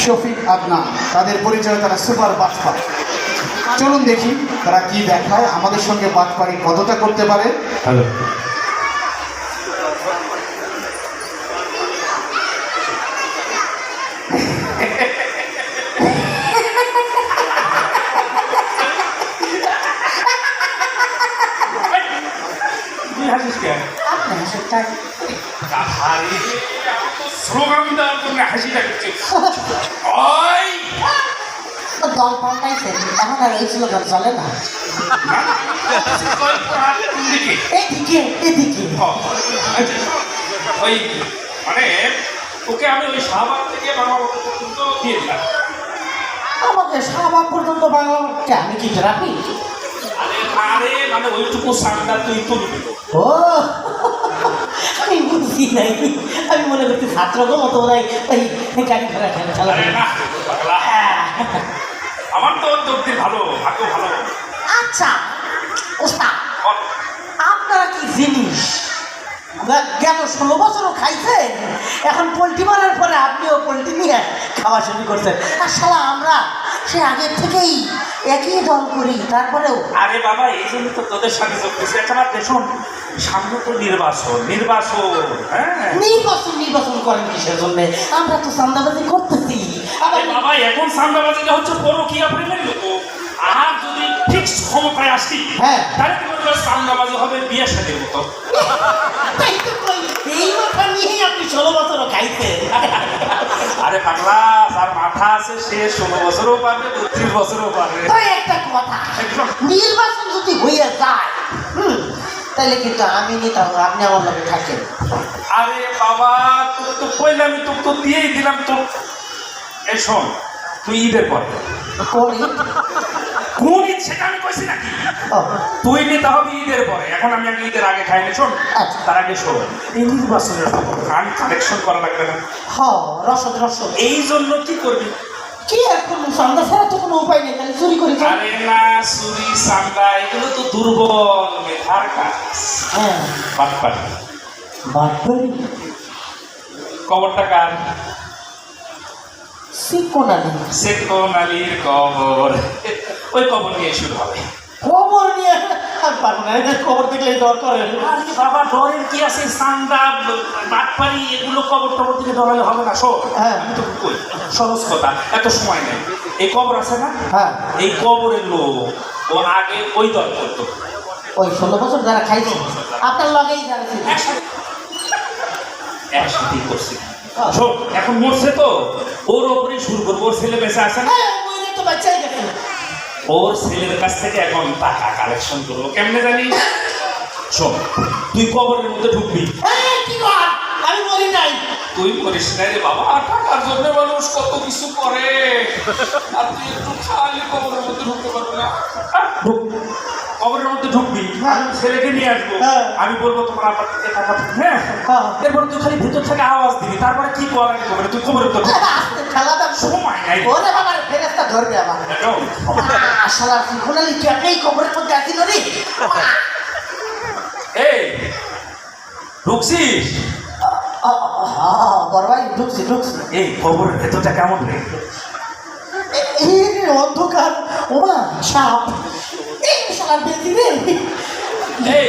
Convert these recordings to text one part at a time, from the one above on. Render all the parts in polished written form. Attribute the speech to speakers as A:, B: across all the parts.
A: শফিক আদনান, তাদের পরিচয় তারা সুপার বাটপার। চলুন দেখি তারা কি দেখায়, আমাদের সঙ্গে বাটপারি কতটা করতে পারে।
B: হ্যালো,
C: স্লোগান দেওয়ার জন্য হাসিটা করছে।
D: দল পাল্টাইছে, এখন আর এই স্লোগান চলে না। এদিকে এদিকে
C: ওই মানে ওকে আমি ওই শাহবাগ থেকে বাংলা পর্যন্ত দিয়ে দিলাম।
D: আমাকে শাহবাগ পর্যন্ত বাংলা আমি কি গ্রাফি?
C: আরে মানে ওইটুকু সামনা তুই তুলবি।
D: ও আমি বুঝছি নাই, আমি মনে করছি ছাত্রকে মতো নাই ওই গাড়ি ঘোড়া খেলা চালা।
C: আমার তো দৌড়তে ভালো, ভাগ্য ভালো।
D: আচ্ছা ওস্তাদ, আপনারা কি জিনিস গেল 16 বছরও খাইছেন, এখন পোলট্রি মারার পরে আপনিও পোলট্রি নিয়ে খাওয়া শুরু করছেন। আর শালা আমরা সে আগের থেকেই একই দল করি, তারপরেও।
C: আরে বাবা, এই জন্য তো তোদের সাথে যোগ দিচ্ছি। একটা দেখুন, সামনে তো নির্বাচন, হ্যাঁ
D: নির্বাচন করেন কিসের জন্য? আমরা তো চান্দাবাজি করতেছি।
C: আরে বাবা, এখন চান্দাবাজিটা হচ্ছে পরকীয়া প্রেমের লোক। আর যদি ফিক্সড ক্ষমতায় আসি,
D: হ্যাঁ,
C: তাহলে কি বলবো, চান্দাবাজি হবে বিয়ে সাথে মতো।
D: এই মাথা নিয়েই আপনি 16 বছরও খাইছেন।
C: আরে পাগলা, যার মাথা আছে সে 16 বছরও পারবে, 32 বছরও পারবে।
D: তাই একটা কথা, নির্বাচন যদি হইয়া যায় তাহলে কিন্তু আমি নিতাম, আপনি আমার লগে থাকেন।
C: আরে বাবা, তোকে তো কইলাম, আমি তোকে তো দিয়েই দিলাম। তো এই শোন, তুই ঈদের পর কোন ঈদ সেটা আমি কইছি নাকি? তুই নিতে হবে ঈদের পরে। এখন আমি আগে ঈদের আগে খাইনি। শোন, তার আগে শোন, এই নির্বাচনের গান কালেকশন করা লাগবে না?
D: রসদ
C: এই জন্য কি করবি?
D: কি এখন সন্ধ্যা ছাড়া তো কোনো উপায় নেই, তাহলে চুরি করি।
C: আরে না, চুরি চান্দা এগুলো তো দুর্বল মেধার কাজ।
D: হ্যাঁ,
C: বাটপাড়ি। কবরটা কার? সেকোন আলীর কবর। ওই কবর নিয়ে শুরু হবে।
D: খবর নিয়ে পারবো না, খবর দেখলে ডর করে।
C: আরে বাবা, ডরের কি আছে? চান্দা বাটপাড়ি এগুলো কবর টবর থেকে ডরালে হবে না। শোন, আমি তো কই সহজ কথা, এত সময় নেই। এই কবর আছে না, এই কবরের লোক ও আগে ওই দল করতো।
D: ওই 16 বছর যারা খাইছে আপনার লগেই যারা
C: একসাথেই করছি। শোন, এখন মরছে তো, ওর ওপরে শুরু করবো। ওর ছেলে বেঁচে আছে না,
D: তো বাচ্চাই গেছে।
C: ওর ছেলের কাছ থেকে এখন টাকা কালেকশন করবো। কেমনে জানি? শোন, তুই কবরের মধ্যে ঢুকবি।
D: আমি বলি নাই।
C: তুই করিস না রে বাবা, টাকার জন্য মানুষ কত কিছু করে। আর তুই একটু খালি কবরের মধ্যে ঢুকতে পারবো না? কবরের মধ্যে ঢুকবি, আমি ছেলেকে নিয়ে আসবো। আমি বলবো তোমার আবার থেকে টাকা, হ্যাঁ, এরপরে তুই খালি ভিতর থেকে আওয়াজ দিবি। তারপরে কি করার কবরে, তুই কবরের মধ্যে
D: খেলাটা
C: সময় নাই।
D: ওরে বাবা, ফেরেশতা ধরবে আবার। শালা ফিকুনালি কি আপনি কবরের মধ্যে আসিল রে?
C: এই ঢুকছিস?
D: বড় ভাই ঢুকছি।
C: এই কবরের ভেতরটা কেমন রে?
D: অন্ধকার, ওমা সাপ, এই শালার বেশি রে।
C: এই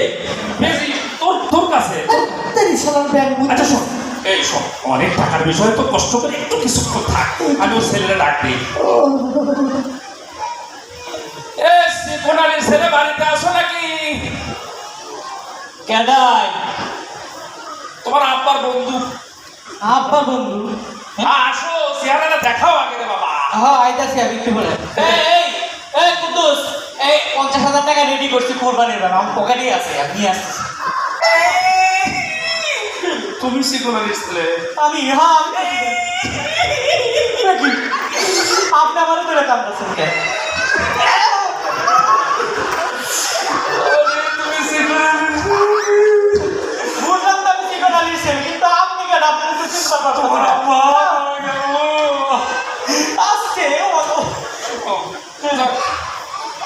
C: বেশি তোর কাছে
D: তেরি শালার ব্যাগ।
C: আচ্ছা শোন, এই শোন, অনেক টাকার বিষয় তো, কষ্ট করে একটু কিছুক্ষণ থাক। আমি ওর ছেলেরা ডাক দিই। কোনালির ছেলে বাড়িতে আসো নাকি?
D: কেডাই?
C: তোমার আব্বার বন্ধু। আসো, চেহারাটা দেখাও আগে রে বাবা।
D: আইতাছি আমি একটু বলে। এই কুদ্দুস, এই 50,000 টাকা রেডি করছি কোরবানির জন্য, আমার পকেটেই আছে, আমি আসছি।
C: তুমি কোনালির ছেলে?
D: আমি আপনি আমার ধরে কান্দাচ্ছেন কেন? বুঝলাম তো আমি কোনালির ছেলে, কিন্তু আপনি কেন? আপনার তো চিন্তা করছেন আসছে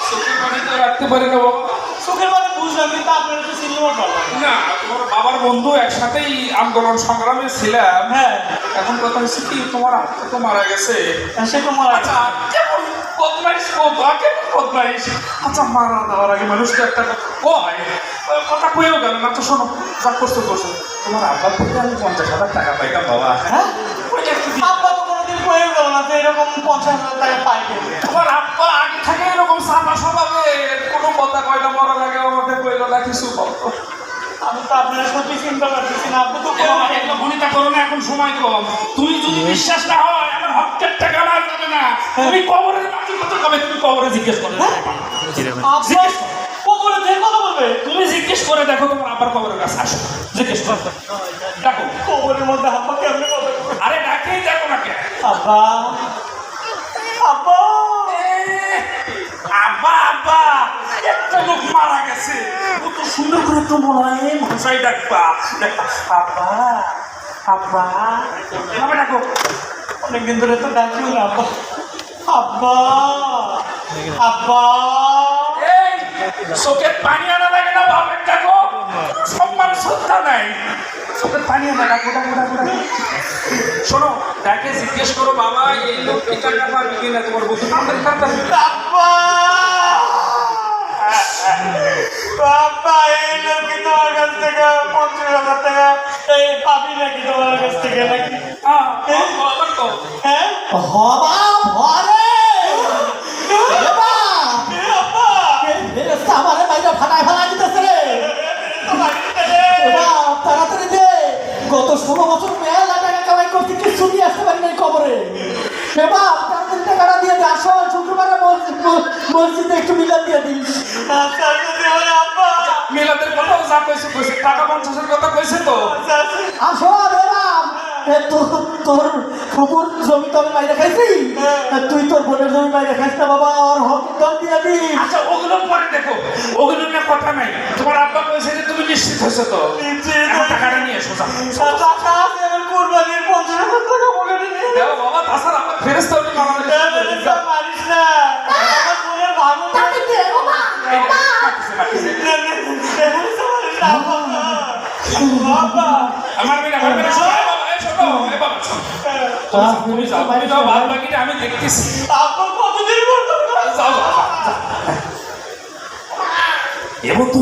C: চোখের পানি তো রাখতে পারে না বাবা।
D: চোখের মানে বুঝ বুঝলাম, কিন্তু আপনারা তো সিনেমা পাবেন
C: না, তোমার বাবার বন্ধু একসাথেই আন্দোলন সংগ্রামে ছিলাম।
D: হ্যাঁ
C: এখন কথা হচ্ছে কি, তোমার আত্মা তো মারা গেছে।
D: সে তো মারা
C: আচ্ছা, কেমন বদমাইশ কথা, কেমন বদমাইশ। আচ্ছা, মারা যাওয়ার আগে মানুষ তো একটা কথা কয়, ওই কথা কয়েও গেল না। তো শোনো, যা করছো করছো, তোমার আব্বার থেকে আমি 50,000 টাকা পাইতাম বাবা।
D: হ্যাঁ
C: ওই যে একটু
D: আব্বা তো কোনোদিন প্রয়োগ গেল না যে এরকম 50,000 টাকা পাইবে।
C: তোমার আব্বা আগে থেকে এরকম সামা স্বভাবে কোনো কথা কয় না, মরা লাগে আমাকে কইল না কিছু বলতো।
D: আমি তো আপনার সত্যি চিন্তা করতেছি না, আপনি তো
C: এগুলো ভনিতা করো না, এখন সময় কম। তুমি যদি বিশ্বাস না হয়, আমার হকের টাকা না যাবে না। তুমি কবরের মাটি কত কবে, তুমি কবরে জিজ্ঞেস করে দেখো।
D: আপনার কবরে থেকে কথা বলবে?
C: তুমি জিজ্ঞেস করে দেখো, তোমার আব্বার কবরের কাছে আসো, জিজ্ঞেস করো, ডাকো।
D: কবরের মধ্যে আব্বা কেমনে কথা বলবে?
C: আরে ডাকেই দেখো না কে।
D: আব্বা আব্বা
C: আব্বা আব্বা, একটা লোক মারা গেছে, ও তো সুন্দর করে একটু মোলায়েম ভাষায় ডাকবা। আব্বা আব্বা, এভাবে ডাকো।
D: অনেকদিন ধরে তো ডাকিও না আব্বা। আব্বা আব্বা
C: এই চোখের পানি আনা লাগে না, বাপের ডাকো। কোনো সম্মান শ্রদ্ধা নাই, চোখের পানি আনা, ডাকো ডাকো ডাকো ডাকো। শোনো, ডাকে জিজ্ঞেস করো, বাবা এই লোক কি টাকা পারবে কিনা, তোমার বন্ধু আমাদের টাকা
D: আব্বা আব্বা, এই লোক কি তোমার কাছ থেকে 50,000 টাকা এই পাবি নাকি তোমার কাছ থেকে নাকি?
C: আবার তো
D: হ্যাঁ
A: হবা ভরে এবা
D: আব্বা
A: ফেরেশতা আমারে বাইরে ফাটায় ফেলা দিতেছে রে। এবা তাড়াতাড়ি দে, গত 16 বছর মেলা টাকা কামাই করতে কিছু নিয়ে আসতে পারি নাই কবরে। এবা তাড়াতাড়ি টাকাটা দিয়ে দে, আসো শুক্রবারে মসজিদে একটু মিলাদ দিয়ে দিস।
D: আব্বা
C: মিলাদের কথাও যা কইছে কইছে, টাকা 50,000 কথা কইছে তো।
A: আসো রে বাপ, তোর খবর জমি তো আমি বাইরে খাইছি, তুই তোর বোনের জমি বাইরে খাইছ না বাবা, আর হক দাম দিয়ে দিস।
C: আচ্ছা, ওগুলো পরে দেখো, ওগুলো নিয়ে কথা নাই। তোমার আব্বা কইছে যে তুমি নিশ্চিত হয়েছো তো, এখন টাকাটা নিয়ে এসো, যাও।
D: কোরবানির 50,000 টাকা বলে দিলে
C: দাও বাবা, তাছাড়া আমার ফেরেশতা উঠে মারা যাবে।
D: মারিস না, আমার বোনের ভালো
A: তাকে দে বাবা, বাবা।
C: আমার মেয়ে আমার মেয়ে শোনো, বাবা এই শোনো, এই বাবা শোনো। তুমি যাও, তুমি যাও, বাদ বাকিটা আমি দেখতেছি।
D: আপনার কতদিন করতে
C: যাও যাও যাও, যাও। এবার তো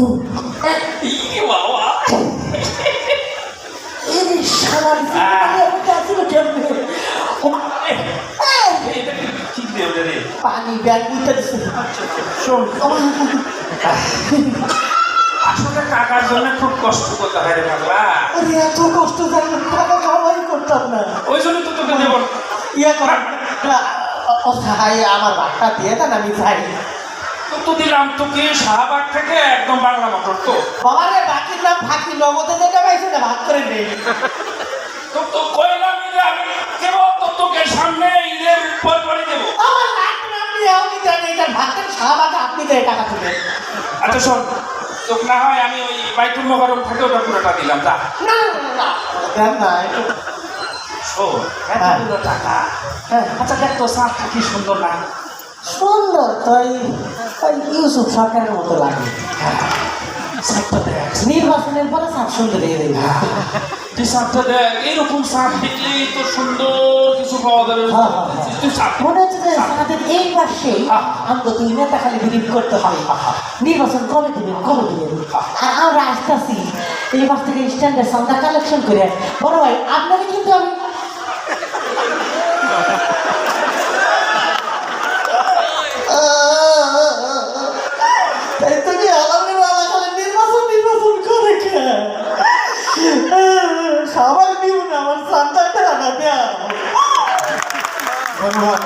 C: ই বাবা,
A: এই শালার জীবনে মধ্যে আসিল কেমনে?
C: এটা কি দেও রে?
A: পানি ব্যাগ উঠে দিছে।
C: শোন, আসলে টাকার জন্য খুব কষ্ট করতে হয় রে পাগলা।
A: আরে এত কষ্ট জানি টাকা কামাই করতাম না।
C: ওই জন্য তো তোকে দেব না।
A: ইয়ে কর ও ভাই, আমার বাটটা দিয়ে দেন, আমি যাই।
C: তো দিলাম তোকে শাহবাগ থেকে একদম বাংলা মোটর তো।
A: বাবা রে, বাকির নাম ফাঁকি, নগদে যেটা পাইছে না ভাগ করে নেই।
C: তো কইলাম যে আমি দেব, তো তোকে সামনে ঈদের পর পরে দেবো।
A: আমার লাগবে না, আপনি আমি জানি এটা ভাগের শাহবাগে আপনি দেয় টাকা তুলে।
C: আচ্ছা শোন, তোকে না হয় আমি ওই বাইতুল মোকাররম থেকে ওটা পুরোটা দিলাম, যা।
A: না না না না, দেন না একটু।
C: শোন, এতগুলো টাকা।
A: হ্যাঁ,
C: আচ্ছা দেখ তো, সাপটা কি সুন্দর না?
A: সুন্দর তো, ওই ইউসুফ সরকারের মতো লাগে।
C: সাপটা দেখ,
A: নির্বাচনের পরে সাপ সুন্দর হয়ে যাবে।
C: তুই সাপটা দেখ, এইরকম সাপ দেখলেই তো সুন্দর কিছু পাওয়া যাবে।
A: হ্যাঁ, হ্যাঁ, হ্যাঁ।
C: তুই সাপ
A: মনে হচ্ছে যে আমাদের এই মাসে আমরা দুই নেতা খালি বিলীন করতে হবে। নির্বাচন কবে দিবেন, কবে দিবেন? আর আমরা আসতেছি এই মাস থেকে স্ট্যান্ডার্ড চাঁদা কালেকশন করে। বড় ভাই, আপনাকে কিন্তু আমি তাই তো কি আলাদা আলাদা নির্বাচন করে কে সবাই দিব না, আমার চাঁদা টাকা দেওয়া। ধন্যবাদ।